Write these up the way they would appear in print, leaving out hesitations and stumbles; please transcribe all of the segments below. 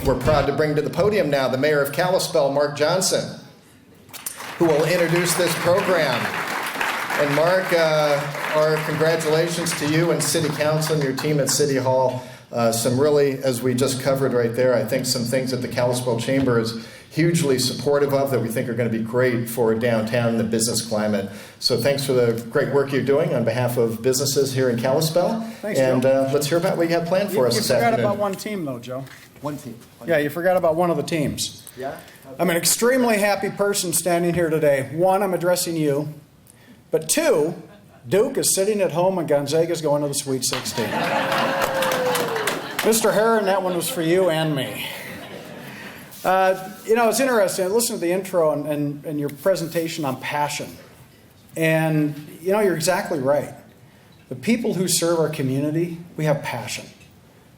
We're proud to bring to the podium now the Mayor of Kalispell, Mark Johnson, who will introduce this program. And Mark, our congratulations to you and City Council and your team at City Hall. Some really, as we just covered right there, I think some things that the Kalispell Chamber is hugely supportive of that we think are going to be great for downtown and the business climate. So thanks for the great work you're doing on behalf of businesses here in Kalispell. Thanks, and Joe. Let's hear about what you have planned for us this afternoon. You forgot about one team, though, Joe. One team. Yeah, you forgot about one of the teams. Yeah? Okay. I'm an extremely happy person standing here today. One, I'm addressing you. But two, Duke is sitting at home and Gonzaga's going to the Sweet 16. Mr. Herron, that one was for you and me. It's interesting. I listened to the intro and your presentation on passion. And, you're exactly right. The people who serve our community, we have passion.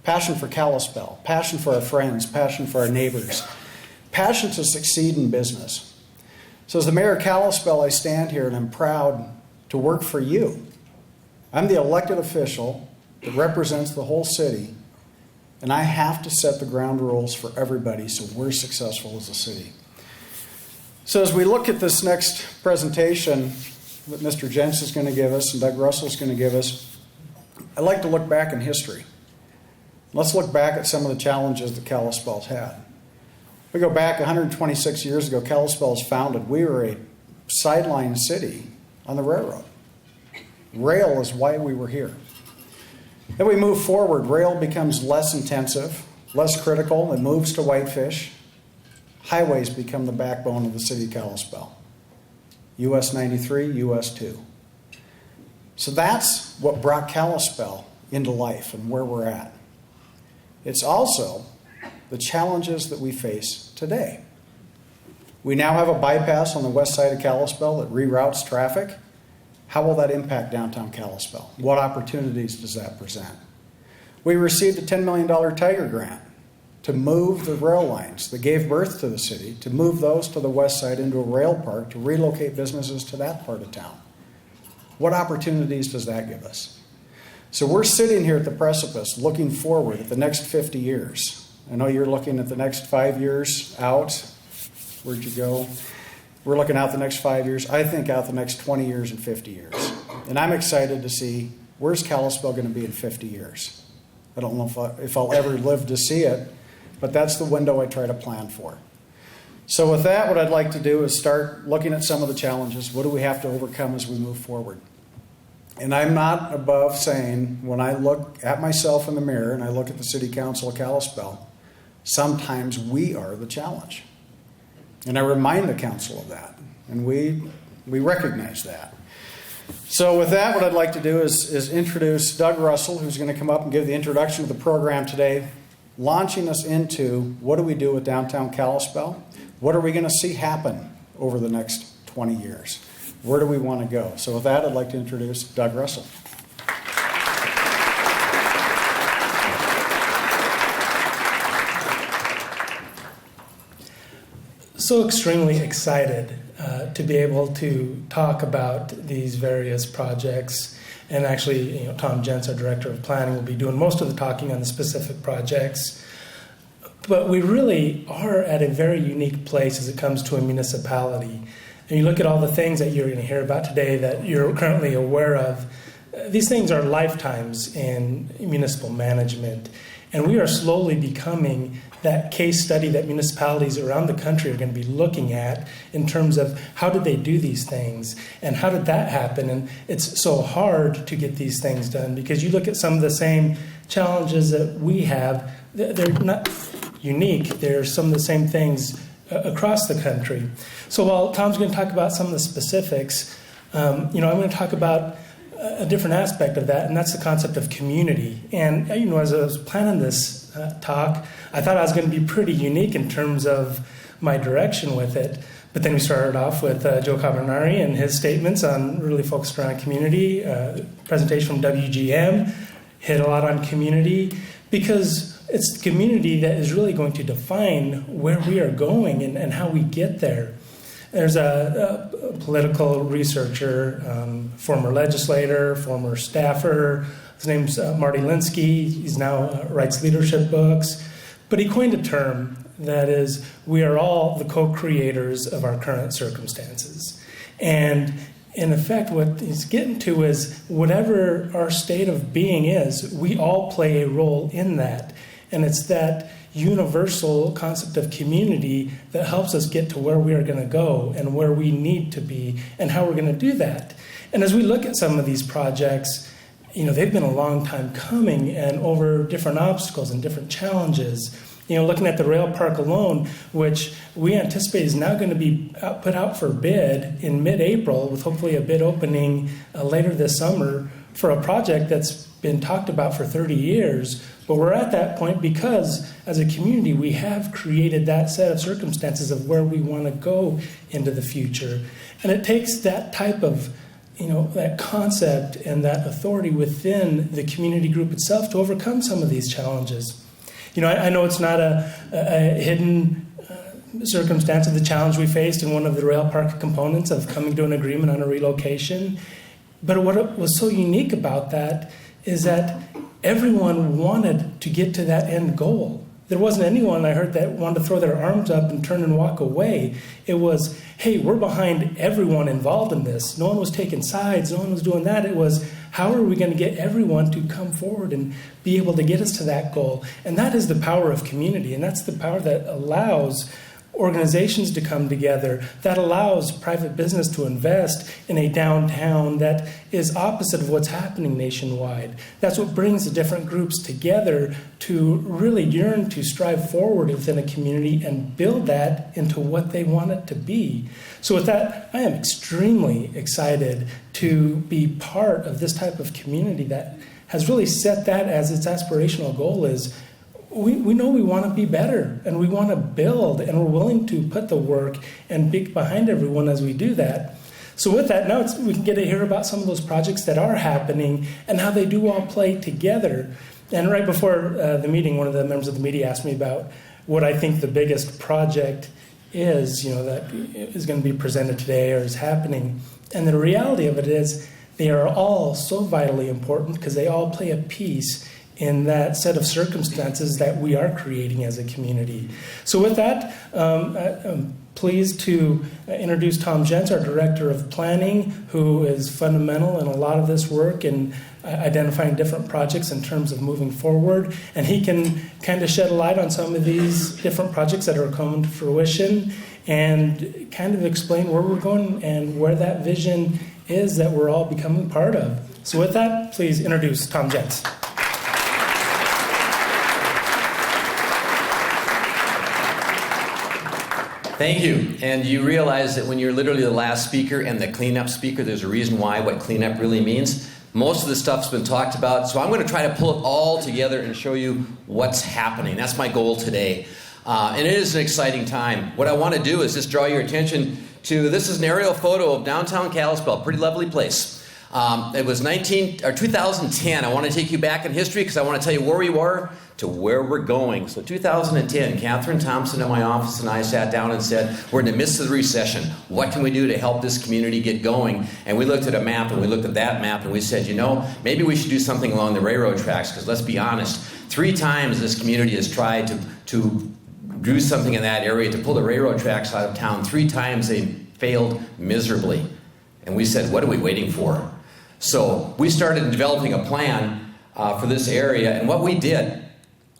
Passion for Kalispell, passion for our friends, passion for our neighbors, passion to succeed in business. So as the mayor of Kalispell, I stand here and I'm proud to work for you. I'm the elected official that represents the whole city, and I have to set the ground rules for everybody so we're successful as a city. So as we look at this next presentation that Mr. Jentz is going to give us and Doug Russell is going to give us, I'd like to look back in history. Let's look back at some of the challenges that Kalispell's had. We go back 126 years ago, Kalispell was founded. We were a sideline city on the railroad. Rail is why we were here. Then we move forward. Rail becomes less intensive, less critical. It moves to Whitefish. Highways become the backbone of the city of Kalispell. US 93, US 2. So that's what brought Kalispell into life and where we're at. It's also the challenges that we face today. We now have a bypass on the west side of Kalispell that reroutes traffic. How will that impact downtown Kalispell? What opportunities does that present? We received a $10 million Tiger grant to move the rail lines that gave birth to the city, to move those to the west side into a rail park, to relocate businesses to that part of town. What opportunities does that give us? So we're sitting here at the precipice looking forward at the next 50 years. I know you're looking at the next 5 years out. Where'd you go? We're looking out the next 5 years. I think out the next 20 years and 50 years. And I'm excited to see where's Kalispell going to be in 50 years. I don't know if I'll ever live to see it, but that's the window I try to plan for. So with that, what I'd like to do is start looking at some of the challenges. What do we have to overcome as we move forward? And I'm not above saying, when I look at myself in the mirror and I look at the City Council of Kalispell, sometimes we are the challenge. And I remind the council of that. And we recognize that. So with that, what I'd like to do is introduce Doug Russell, who's going to come up and give the introduction to the program today, launching us into what do we do with downtown Kalispell? What are we going to see happen over the next 20 years? Where do we want to go? So with that, I'd like to introduce Doug Russell. So extremely excited to be able to talk about these various projects. And actually, Tom Jentz, our Director of Planning, will be doing most of the talking on the specific projects. But we really are at a very unique place as it comes to a municipality. And you look at all the things that you're going to hear about today that you're currently aware of. These things are lifetimes in municipal management. And we are slowly becoming that case study that municipalities around the country are going to be looking at in terms of how did they do these things and how did that happen. And it's so hard to get these things done because you look at some of the same challenges that we have. They're not unique. They're some of the same things across the country. So while Tom's going to talk about some of the specifics, I'm going to talk about a different aspect of that, and that's the concept of community. And as I was planning this talk, I thought I was going to be pretty unique in terms of my direction with it. But then we started off with Joe Carbonari and his statements on really focused around community. Presentation from WGM hit a lot on community because it's the community that is really going to define where we are going and how we get there. There's a political researcher, former legislator, former staffer. His name's Marty Linsky. He's now writes leadership books. But he coined a term that is, we are all the co-creators of our current circumstances. And in effect, what he's getting to is whatever our state of being is, we all play a role in that. And it's that universal concept of community that helps us get to where we are going to go and where we need to be and how we're going to do that. And as we look at some of these projects, they've been a long time coming and over different obstacles and different challenges. Looking at the rail park alone, which we anticipate is now going to be put out for bid in mid-April, with hopefully a bid opening later this summer for a project that's been talked about for 30 years. But we're at that point because, as a community, we have created that set of circumstances of where we want to go into the future. And it takes that type of that concept and that authority within the community group itself to overcome some of these challenges. I know it's not a hidden circumstance of the challenge we faced in one of the rail park components of coming to an agreement on a relocation. But what was so unique about that is that everyone wanted to get to that end goal. There wasn't anyone I heard that wanted to throw their arms up and turn and walk away. It was, hey, we're behind everyone involved in this. No one was taking sides. No one was doing that. It was, how are we going to get everyone to come forward and be able to get us to that goal? And that is the power of community. And that's the power that allows organizations to come together, that allows private business to invest in a downtown that is opposite of what's happening nationwide. That's what brings the different groups together to really yearn to strive forward within a community and build that into what they want it to be. So with that, I am extremely excited to be part of this type of community that has really set that as its aspirational goal is we know we want to be better and we want to build and we're willing to put the work and be behind everyone as we do that. So with that, now we can get to hear about some of those projects that are happening and how they do all play together. And right before the meeting, one of the members of the media asked me about what I think the biggest project is, that is going to be presented today or is happening. And the reality of it is they are all so vitally important because they all play a piece in that set of circumstances that we are creating as a community. So with that, I'm pleased to introduce Tom Jentz, our Director of Planning, who is fundamental in a lot of this work and identifying different projects in terms of moving forward. And he can kind of shed a light on some of these different projects that are coming to fruition and kind of explain where we're going and where that vision is that we're all becoming part of. So with that, please introduce Tom Jentz. Thank you. And you realize that when you're literally the last speaker and the cleanup speaker, there's a reason why, what cleanup really means. Most of the stuff's been talked about, so I'm going to try to pull it all together and show you what's happening. That's my goal today. And it is an exciting time. What I want to do is just draw your attention to, this is an aerial photo of downtown Kalispell, pretty lovely place. It was 2010. I want to take you back in history because I want to tell you where we were to where we're going. So 2010, Catherine Thompson in my office and I sat down and said, we're in the midst of the recession. What can we do to help this community get going? And we looked at a map and we looked at that map and we said, maybe we should do something along the railroad tracks because let's be honest, 3 times this community has tried to do something in that area to pull the railroad tracks out of town. 3 times they failed miserably. And we said, what are we waiting for? So we started developing a plan for this area, and what we did,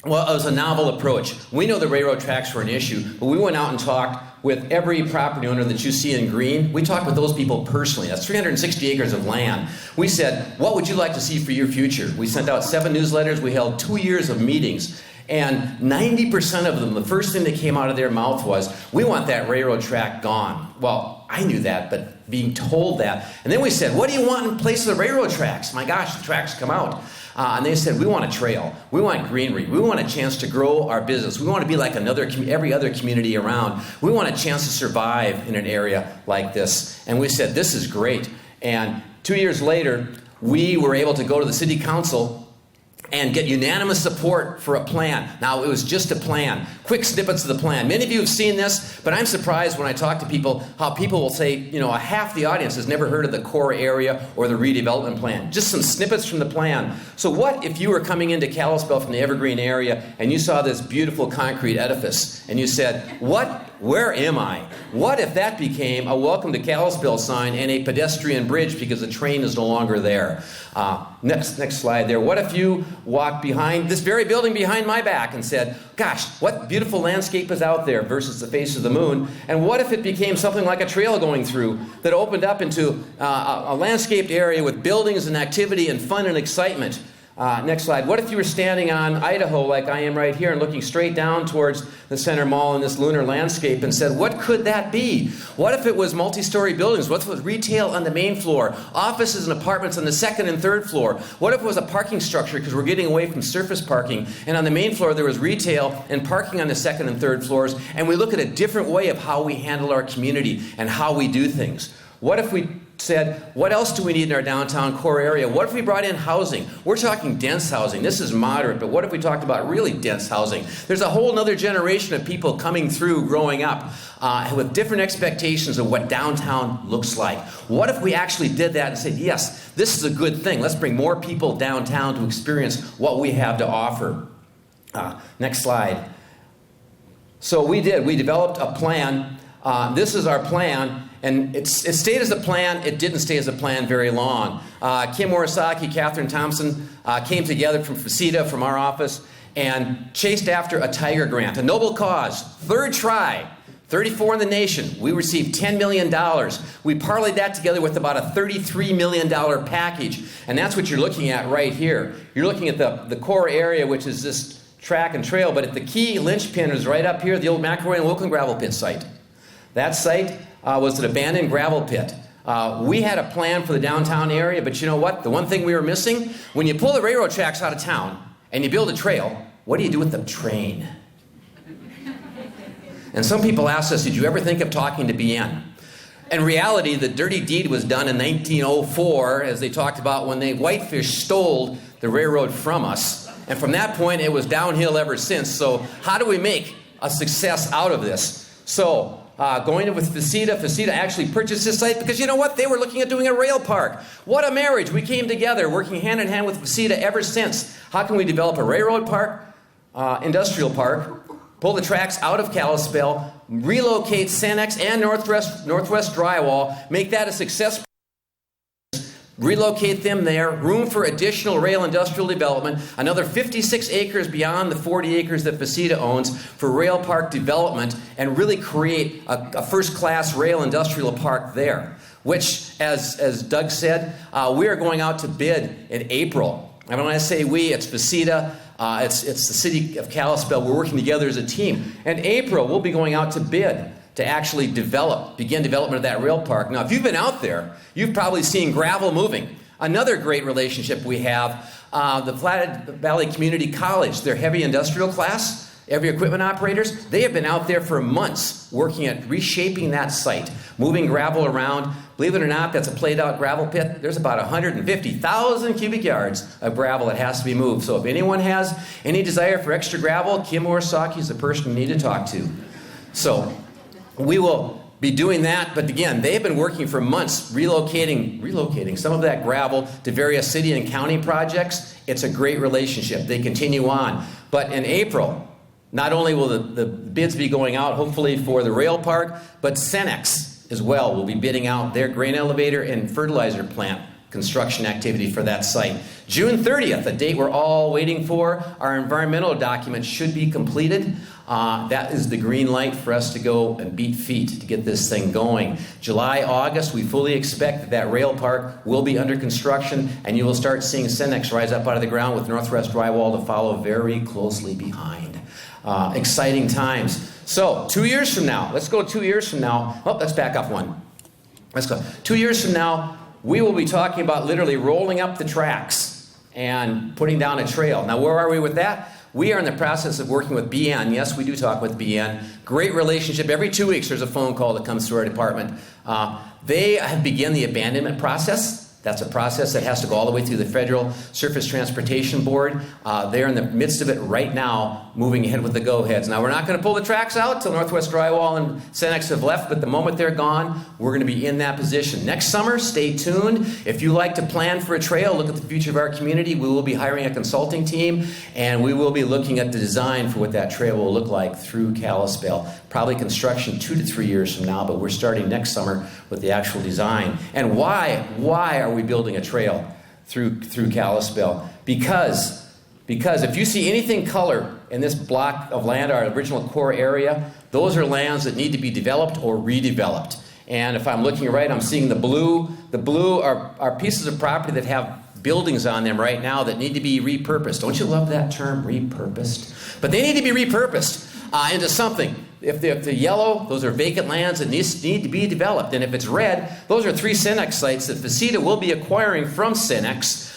well, it was a novel approach. We know the railroad tracks were an issue, but we went out and talked with every property owner that you see in green. We talked with those people personally. That's 360 acres of land. We said, what would you like to see for your future? We sent out 7 newsletters. We held 2 years of meetings. And 90% of them, the first thing that came out of their mouth was, we want that railroad track gone. Well, I knew that, but being told that. And then we said, what do you want in place of the railroad tracks? My gosh, the tracks come out. And they said, we want a trail. We want greenery. We want a chance to grow our business. We want to be like every other community around. We want a chance to survive in an area like this. And we said, this is great. And 2 years later, we were able to go to the city council and get unanimous support for a plan. Now, it was just a plan. Quick snippets of the plan. Many of you have seen this, but I'm surprised when I talk to people how people will say, half the audience has never heard of the core area or the redevelopment plan. Just some snippets from the plan. So what if you were coming into Kalispell from the Evergreen area and you saw this beautiful concrete edifice and you said, where am I? What if that became a welcome to Kalispell sign and a pedestrian bridge because the train is no longer there? Next slide there. What if you walked behind this very building behind my back and said, gosh, what beautiful landscape is out there versus the face of the moon? And what if it became something like a trail going through that opened up into a landscaped area with buildings and activity and fun and excitement? Next slide. What if you were standing on Idaho like I am right here and looking straight down towards the center mall in this lunar landscape and said, what could that be? What if it was multi-story buildings? What if it was retail on the main floor, offices and apartments on the second and third floor? What if it was a parking structure because we're getting away from surface parking, and on the main floor there was retail and parking on the second and third floors, and we look at a different way of how we handle our community and how we do things? What if we said, what else do we need in our downtown core area? What if we brought in housing? We're talking dense housing. This is moderate, but what if we talked about really dense housing? There's a whole other generation of people coming through, growing up, with different expectations of what downtown looks like. What if we actually did that and said, yes, this is a good thing. Let's bring more people downtown to experience what we have to offer. Next slide. So we developed a plan. This is our plan. And it stayed as a plan. It didn't stay as a plan very long. Kim Morisaki, Catherine Thompson came together from FACITA, from our office, and chased after a Tiger Grant, a noble cause. Third try, 34 in the nation. We received $10 million. We parlayed that together with about a $33 million package. And that's what you're looking at right here. You're looking at the core area, which is this track and trail. But the key linchpin is right up here, the old McElroy and Wilkin gravel pit site. That site was an abandoned gravel pit. We had a plan for the downtown area, but you know what? The one thing we were missing, when you pull the railroad tracks out of town and you build a trail, what do you do with the train? And some people ask us, did you ever think of talking to BN? In reality, the dirty deed was done in 1904, as they talked about when Whitefish stole the railroad from us. And from that point, it was downhill ever since. So how do we make a success out of this? So, going in with FACITA actually purchased this site because you know what? They were looking at doing a rail park. What a marriage. We came together, working hand in hand with FACITA ever since. How can we develop a railroad park, industrial park, pull the tracks out of Kalispell, relocate Cenex and Northwest Drywall, make that a success, relocate them there, room for additional rail industrial development, another 56 acres beyond the 40 acres that FACITA owns for rail park development, and really create a first-class rail industrial park there, which, as Doug said, we are going out to bid in April. And when I say we, it's FACITA, it's the city of Kalispell. We're working together as a team. In April, we'll be going out to bid to actually begin development of that rail park. Now, if you've been out there, you've probably seen gravel moving. Another great relationship we have, the Flathead Valley Community College, their heavy industrial class, heavy equipment operators, they have been out there for months working at reshaping that site, moving gravel around. Believe it or not, that's a played-out gravel pit. There's about 150,000 cubic yards of gravel that has to be moved. So if anyone has any desire for extra gravel, Kim Morisaki is the person you need to talk to. So we will be doing that, but again, they've been working for months relocating some of that gravel to various city and county projects. It's a great relationship. They continue on. But in April, not only will the bids be going out, hopefully, for the rail park, but Cenex as well will be bidding out their grain elevator and fertilizer plant construction activity for that site. June 30th, a date we're all waiting for. Our environmental documents should be completed. That is the green light for us to go and beat feet to get this thing going. July, August, we fully expect that rail park will be under construction, and you will start seeing Cenex rise up out of the ground with Northwest Drywall to follow very closely behind. Exciting times. So, 2 years from now, let's go 2 years from now. Oh, let's back up one. Let's go. 2 years from now, we will be talking about literally rolling up the tracks and putting down a trail. Now, where are we with that? We are in the process of working with BN. Yes, we do talk with BN. Great relationship. Every 2 weeks, there's a phone call that comes through our department. They have begun the abandonment process. That's a process that has to go all the way through the Federal Surface Transportation Board. They're in the midst of it right now, moving ahead with the go-aheads. Now, we're not going to pull the tracks out till Northwest Drywall and Cenex have left, but the moment they're gone, we're going to be in that position. Next summer, stay tuned. If you like to plan for a trail, look at the future of our community, we will be hiring a consulting team, and we will be looking at the design for what that trail will look like through Kalispell. Probably construction 2 to 3 years from now, but we're starting next summer with the actual design. And why are we building a trail through Kalispell? Because if you see anything color in this block of land, our original core area, those are lands that need to be developed or redeveloped. And if I'm looking right, I'm seeing the blue. The blue are pieces of property that have buildings on them right now that need to be repurposed. Don't you love that term, repurposed? But they need to be repurposed into something. If the yellow, those are vacant lands that need to be developed. And if it's red, those are 3 Cenex sites that Faceta will be acquiring from Cenex.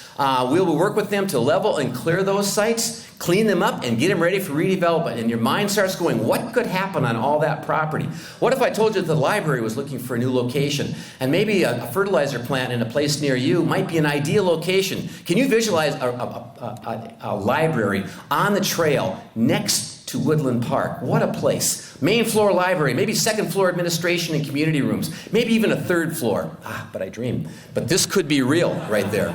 We will work with them to level and clear those sites, clean them up, and get them ready for redevelopment. And your mind starts going, what could happen on all that property? What if I told you that the library was looking for a new location? And maybe a fertilizer plant in a place near you might be an ideal location. Can you visualize a library on the trail next to Woodland Park? What a place. Main floor library, maybe second floor administration and community rooms, maybe even a third floor. But I dream. But this could be real right there.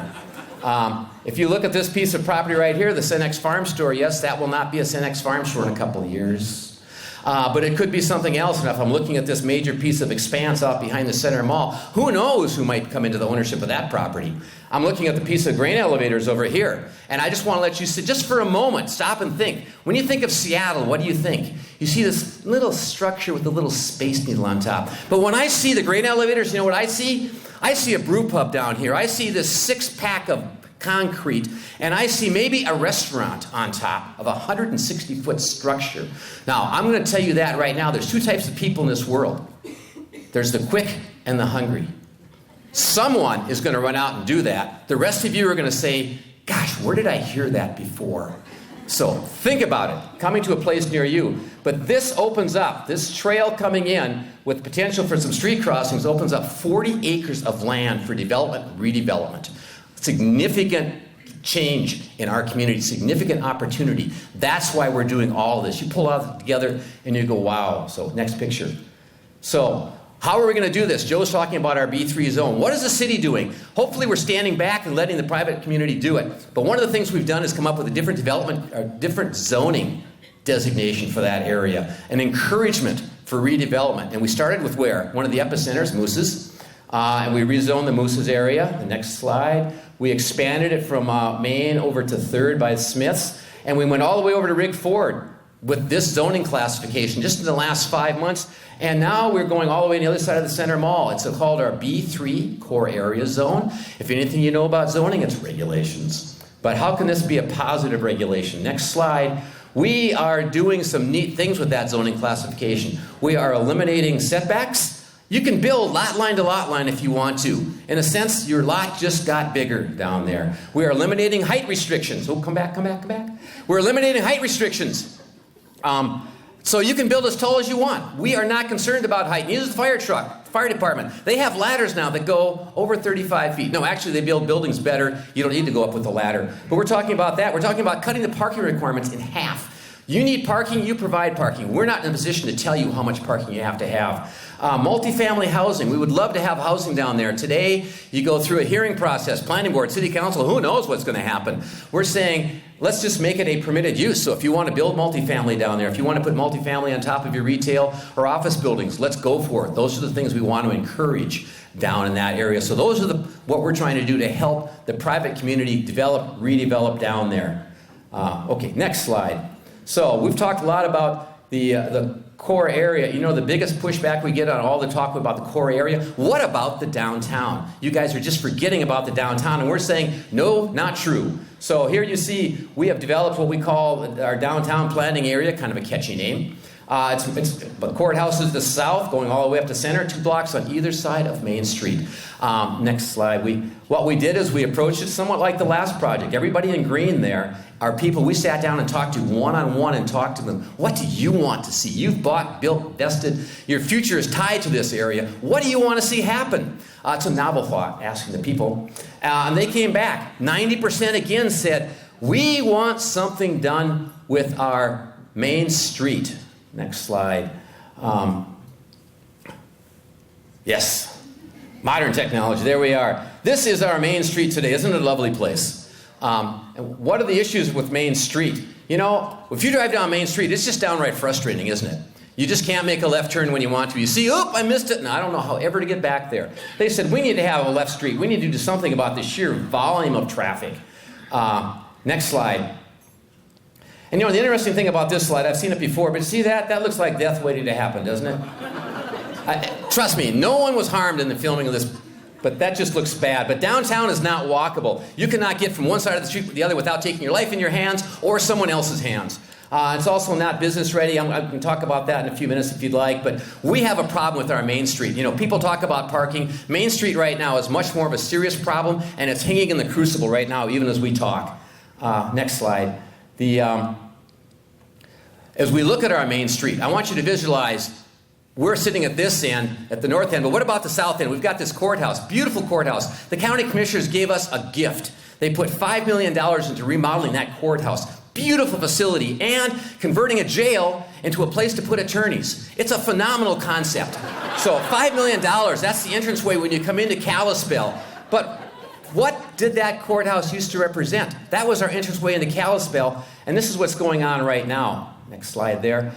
If you look at this piece of property right here, the Cenex Farm Store, yes, that will not be a Cenex Farm Store in a couple of years. But it could be something else. And if I'm looking at this major piece of expanse out behind the center mall, who knows who might come into the ownership of that property? I'm looking at the piece of grain elevators over here. And I just want to let you sit just for a moment, stop and think. When you think of Seattle, what do you think? You see this little structure with a little space needle on top. But when I see the grain elevators, you know what I see? I see a brew pub down here. I see this 6-pack of concrete, and I see maybe a restaurant on top of a 160-foot structure. Now, I'm going to tell you that right now. There's 2 types of people in this world. There's the quick and the hungry. Someone is going to run out and do that. The rest of you are going to say, gosh, where did I hear that before? So think about it, coming to a place near you. But this opens up, this trail coming in with potential for some street crossings opens up 40 acres of land for development, redevelopment. Significant change in our community, significant opportunity. That's why we're doing all this. You pull out together and you go, wow. So next picture. So how are we going to do this? Joe's talking about our B3 zone. What is the city doing? Hopefully we're standing back and letting the private community do it. But one of the things we've done is come up with a different development, or different zoning designation for that area, an encouragement for redevelopment. And we started with where? One of the epicenters, Moose's. And we rezoned the Moose's area. The next slide. We expanded it from Main over to 3rd by Smith's. And we went all the way over to Rig Ford with this zoning classification just in the last 5 months. And now we're going all the way on the other side of the center mall. It's called our B3 core area zone. If anything you know about zoning, it's regulations. But how can this be a positive regulation? Next slide. We are doing some neat things with that zoning classification. We are eliminating setbacks. You can build lot line to lot line if you want to. In a sense, your lot just got bigger down there. We are eliminating height restrictions. Oh, come back. We're eliminating height restrictions. So you can build as tall as you want. We are not concerned about height. Neither is the fire truck, fire department. They have ladders now that go over 35 feet. No, actually, they build buildings better. You don't need to go up with a ladder. But we're talking about that. We're talking about cutting the parking requirements in half. You need parking, you provide parking. We're not in a position to tell you how much parking you have to have. Multifamily housing. We would love to have housing down there. Today, you go through a hearing process, planning board, city council, who knows what's going to happen. We're saying, let's just make it a permitted use. So if you want to build multifamily down there, if you want to put multifamily on top of your retail or office buildings, let's go for it. Those are the things we want to encourage down in that area. So those are what we're trying to do to help the private community develop, redevelop down there. Okay, next slide. So we've talked a lot about the core area. You know, the biggest pushback we get on all the talk about the core area, what about the downtown? You guys are just forgetting about the downtown, and we're saying, no, not true. So here you see we have developed what we call our downtown planning area, kind of a catchy name. But courthouse is the south, going all the way up to center, 2 blocks on either side of Main Street. Next slide. What we did is we approached it somewhat like the last project. Everybody in green there are people we sat down and talked to one-on-one and talked to them. What do you want to see? You've bought, built, invested. Your future is tied to this area. What do you want to see happen? It's a novel thought, asking the people. And they came back. 90% again said, we want something done with our main street. Next slide. Yes. Modern technology. There we are. This is our main street today. Isn't it a lovely place? And what are the issues with Main Street? You know, if you drive down Main Street, it's just downright frustrating, isn't it? You just can't make a left turn when you want to. You see, oop, I missed it, and I don't know how ever to get back there. They said, we need to have a left street. We need to do something about the sheer volume of traffic. Next slide. And you know, the interesting thing about this slide, I've seen it before, but see that? That looks like death waiting to happen, doesn't it? Trust me, no one was harmed in the filming of this, but that just looks bad. But downtown is not walkable. You cannot get from one side of the street to the other without taking your life in your hands or someone else's hands. It's also not business ready. I can talk about that in a few minutes if you'd like, but we have a problem with our Main Street. You know, people talk about parking. Main Street right now is much more of a serious problem, and it's hanging in the crucible right now, even as we talk. Next slide. As we look at our Main Street, I want you to visualize we're sitting at this end, at the north end, but what about the south end? We've got this courthouse, beautiful courthouse. The county commissioners gave us a gift. They put $5 million into remodeling that courthouse. Beautiful facility, and converting a jail into a place to put attorneys. It's a phenomenal concept. So $5 million, that's the entranceway when you come into Kalispell. But what did that courthouse used to represent? That was our entranceway into Kalispell, and this is what's going on right now. Next slide there.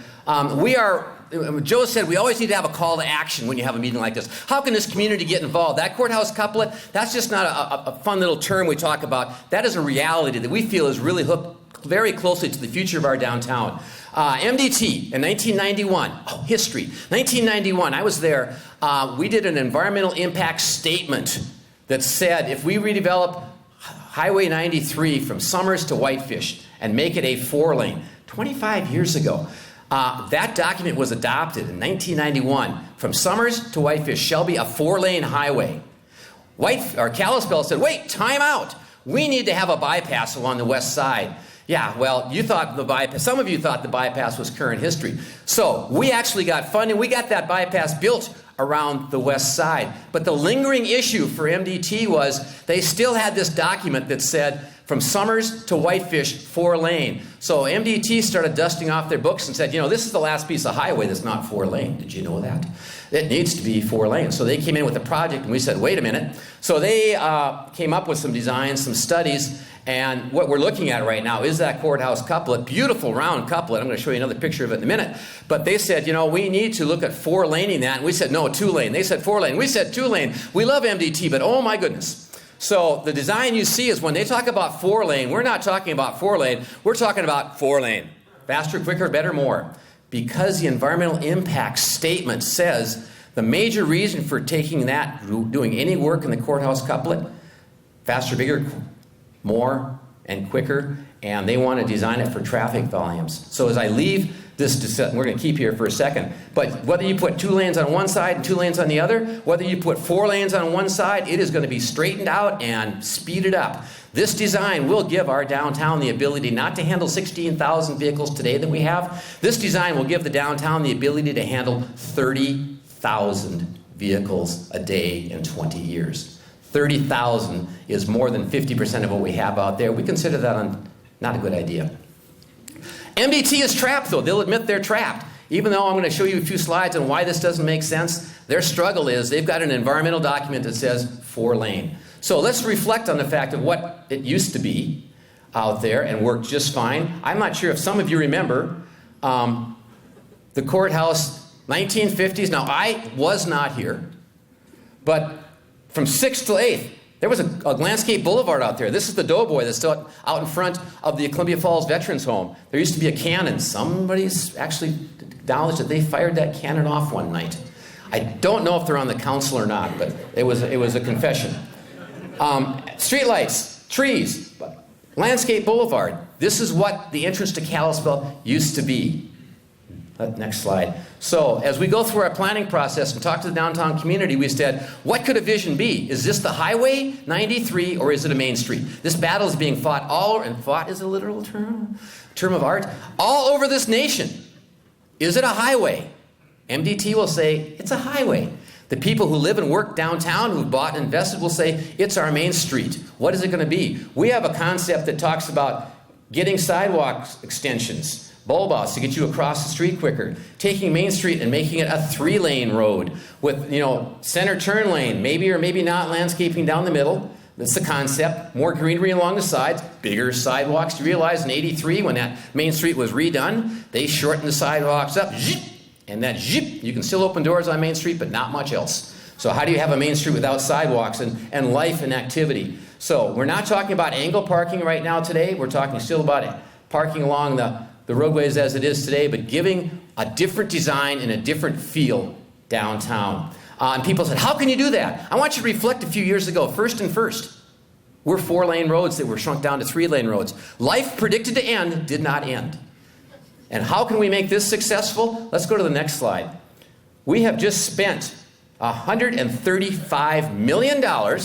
Joe said we always need to have a call to action when you have a meeting like this. How can this community get involved? That courthouse couplet, that's just not a fun little term we talk about. That is a reality that we feel is really hooked very closely to the future of our downtown. MDT in 1991, history. 1991, I was there. We did an environmental impact statement that said if we redevelop Highway 93 from Summers to Whitefish and make it a 4-lane, 25 years ago, that document was adopted in 1991. From Summers to Whitefish shall be a 4-lane highway. Kalispell said, wait, time out. We need to have a bypass along the west side. Yeah, well, you thought the bypass, some of you thought the bypass was current history. So we actually got funding. We got that bypass built around the west side. But the lingering issue for MDT was they still had this document that said from Summers to Whitefish, 4-lane. So MDT started dusting off their books and said, you know, this is the last piece of highway that's not 4-lane. Did you know that? It needs to be 4-lane. So they came in with a project, and we said, wait a minute. So they came up with some designs, some studies, and what we're looking at right now is that courthouse couplet, beautiful round couplet. I'm going to show you another picture of it in a minute. But they said, you know, we need to look at 4-laning that. And we said, no, 2-lane. They said 4-lane. We said 2-lane. We love MDT, but oh my goodness. So the design you see is when they talk about 4-lane, we're not talking about 4-lane. We're talking about 4-lane. Faster, quicker, better, more. Because the environmental impact statement says the major reason for taking that, doing any work in the courthouse couplet, faster, bigger, more, and quicker, and they want to design it for traffic volumes. So as I leave this, we're going to keep here for a second, but whether you put 2 lanes on one side and 2 lanes on the other, whether you put 4 lanes on one side, it is going to be straightened out and speeded up. This design will give our downtown the ability not to handle 16,000 vehicles today that we have. This design will give the downtown the ability to handle 30,000 vehicles a day in 20 years. 30,000 is more than 50% of what we have out there. We consider that not a good idea. MDT is trapped, though. They'll admit they're trapped. Even though I'm going to show you a few slides on why this doesn't make sense, their struggle is they've got an environmental document that says 4-lane. So let's reflect on the fact of what it used to be out there and worked just fine. I'm not sure if some of you remember the courthouse 1950s. Now, I was not here, but from 6th to 8th, there was a landscape boulevard out there. This is the Doughboy that's still out in front of the Columbia Falls Veterans Home. There used to be a cannon. Somebody's actually acknowledged that they fired that cannon off one night. I don't know if they're on the council or not, but it was a confession. Streetlights, trees, landscape boulevard. This is what the entrance to Kalispell used to be. Next slide. So as we go through our planning process and talk to the downtown community, we said, what could a vision be? Is this the Highway 93 or is it a main street? This battle is being fought and fought is a literal term of art, all over this nation. Is it a highway? MDT will say, it's a highway. The people who live and work downtown, who've bought and invested, will say, it's our main street. What is it going to be? We have a concept that talks about getting sidewalk extensions, bulb outs to get you across the street quicker, taking Main Street and making it a 3-lane road with, center turn lane, maybe or maybe not landscaping down the middle. That's the concept. More greenery along the sides, bigger sidewalks. You realize in '83 when that Main Street was redone, they shortened the sidewalks up, and that you can still open doors on Main Street, but not much else. So how do you have a Main Street without sidewalks and life and activity? So we're not talking about angle parking right now today. We're talking still about it, parking along the roadways as it is today, but giving a different design and a different feel downtown. And people said, how can you do that? I want you to reflect a few years ago. First, we're 4-lane roads that were shrunk down to 3-lane roads. Life predicted to end did not end. And how can we make this successful? Let's go to the next slide. We have just spent $135 million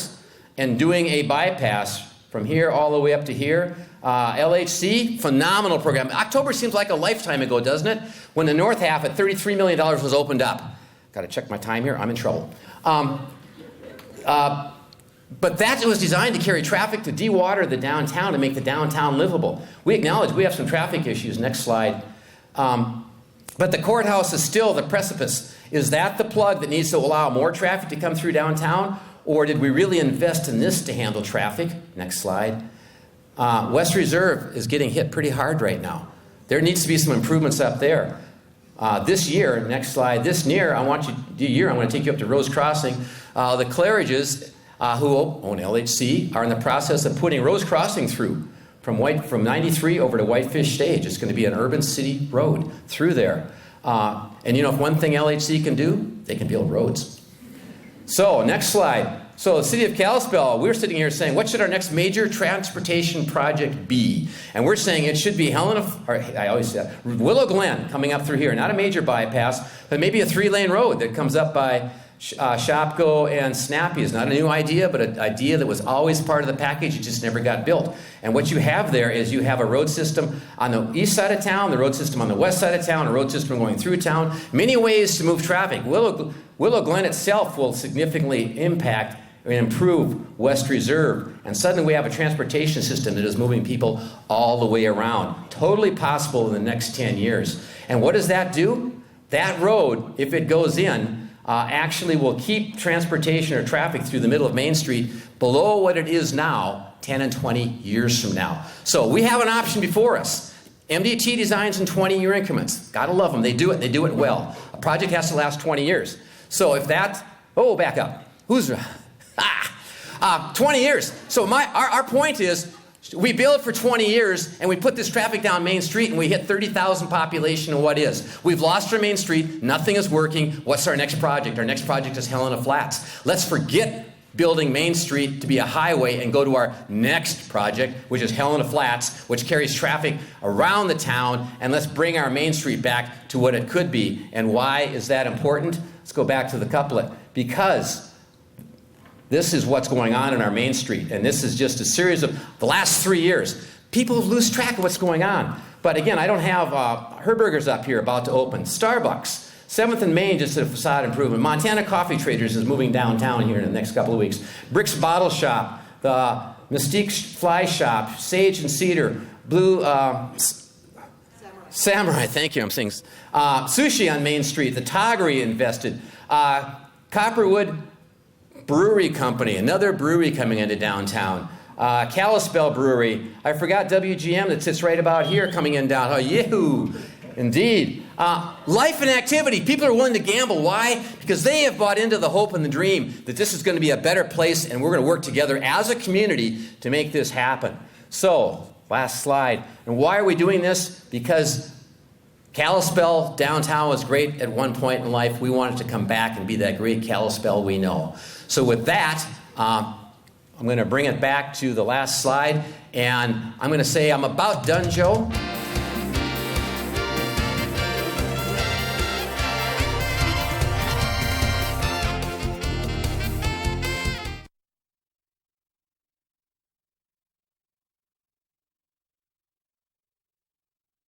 in doing a bypass from here all the way up to here. LHC, phenomenal program. October seems like a lifetime ago, doesn't it? When the north half at $33 million was opened up. Got to check my time here. I'm in trouble. But that was designed to carry traffic to de-water the downtown and make the downtown livable. We acknowledge we have some traffic issues. Next slide. But the courthouse is still the precipice. Is that the plug that needs to allow more traffic to come through downtown? Or did we really invest in this to handle traffic? Next slide. West Reserve is getting hit pretty hard right now. There needs to be some improvements up there. This year, next slide, I want to take you up to Rose Crossing. The Claridges, who own LHC, are in the process of putting Rose Crossing through from 93 over to Whitefish Stage. It's going to be an urban city road through there. And if one thing LHC can do, they can build roads. So, next slide. So, the city of Kalispell, we're sitting here saying, what should our next major transportation project be? And we're saying it should be Willow Glen coming up through here. Not a major bypass, but maybe a 3-lane road that comes up by Shopko and Snappy. Is not a new idea, but an idea that was always part of the package. It just never got built. And what you have there is you have a road system on the east side of town, the road system on the west side of town, a road system going through town. Many ways to move traffic. Willow Glen itself will significantly impact and improve West Reserve. And suddenly we have a transportation system that is moving people all the way around. Totally possible in the next 10 years. And what does that do? That road, if it goes in, actually will keep transportation or traffic through the middle of Main Street below what it is now 10 and 20 years from now. So we have an option before us. MDT designs in 20-year increments. Gotta love them. They do it well. A project has to last 20 years. So if that, back up. 20 years. So our point is, we build for 20 years and we put this traffic down Main Street and we hit 30,000 population and what is? We've lost our Main Street, nothing is working. What's our next project? Our next project is Helena Flats. Let's forget building Main Street to be a highway and go to our next project, which is Helena Flats, which carries traffic around the town, and let's bring our Main Street back to what it could be. And why is that important? Let's go back to the couplet. Because this is what's going on in our Main Street, and this is just a series of the last 3 years. People lose track of what's going on. But again, I don't have Herberger's up here about to open. Starbucks, 7th and Main just did a facade improvement. Montana Coffee Traders is moving downtown here in the next couple of weeks. Brick's Bottle Shop, the Mystique Fly Shop, Sage and Cedar, Blue Samurai, thank you, I'm saying. Sushi on Main Street, the Toggery invested. Copperwood Brewery Company, another brewery coming into downtown. Kalispell Brewery. I forgot WGM that sits right about here coming in down. Oh, yahoo! Indeed. Life and activity. People are willing to gamble. Why? Because they have bought into the hope and the dream that this is going to be a better place and we're going to work together as a community to make this happen. So, last slide. And why are we doing this? Because Kalispell downtown was great at one point in life. We wanted to come back and be that great Kalispell we know. So with that, I'm going to bring it back to the last slide. And I'm going to say I'm about done, Joe.